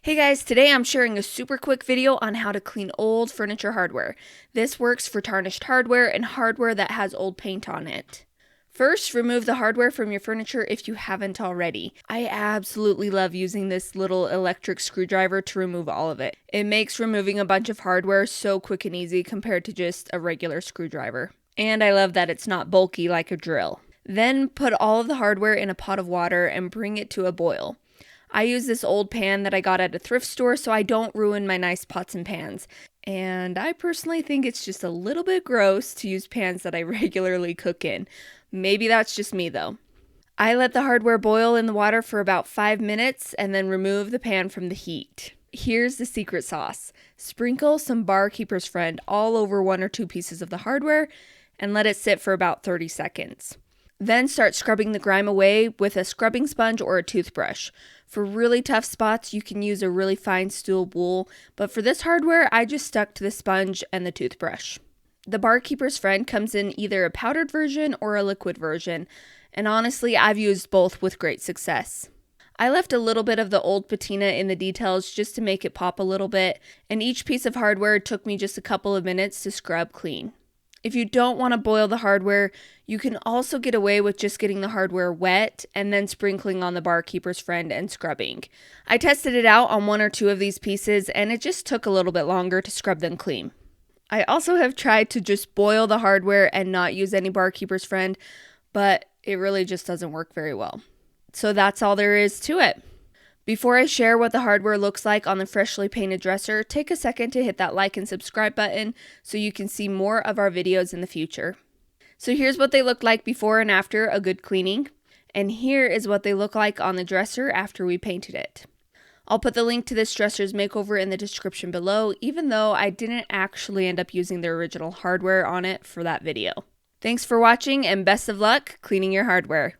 Hey guys, today I'm sharing a super quick video on how to clean old furniture hardware. This works for tarnished hardware and hardware that has old paint on it. First, remove the hardware from your furniture if you haven't already. I absolutely love using this little electric screwdriver to remove all of it. It makes removing a bunch of hardware so quick and easy compared to just a regular screwdriver. And I love that it's not bulky like a drill. Then put all of the hardware in a pot of water and bring it to a boil. I use this old pan that I got at a thrift store so I don't ruin my nice pots and pans. And I personally think it's just a little bit gross to use pans that I regularly cook in. Maybe that's just me though. I let the hardware boil in the water for about 5 minutes and then remove the pan from the heat. Here's the secret sauce. Sprinkle some Barkeeper's Friend all over 1 or 2 pieces of the hardware and let it sit for about 30 seconds. Then start scrubbing the grime away with a scrubbing sponge or a toothbrush. For really tough spots, you can use a really fine steel wool, but for this hardware, I just stuck to the sponge and the toothbrush. The Barkeeper's Friend comes in either a powdered version or a liquid version, and honestly, I've used both with great success. I left a little bit of the old patina in the details just to make it pop a little bit, and each piece of hardware took me just a couple of minutes to scrub clean. If you don't want to boil the hardware, you can also get away with just getting the hardware wet and then sprinkling on the Barkeeper's Friend and scrubbing. I tested it out on 1 or 2 of these pieces and it just took a little bit longer to scrub them clean. I also have tried to just boil the hardware and not use any Barkeeper's Friend, but it really just doesn't work very well. So that's all there is to it. Before I share what the hardware looks like on the freshly painted dresser, take a second to hit that like and subscribe button so you can see more of our videos in the future. So here's what they look like before and after a good cleaning, and here is what they look like on the dresser after we painted it. I'll put the link to this dresser's makeover in the description below, even though I didn't actually end up using the original hardware on it for that video. Thanks for watching and best of luck cleaning your hardware.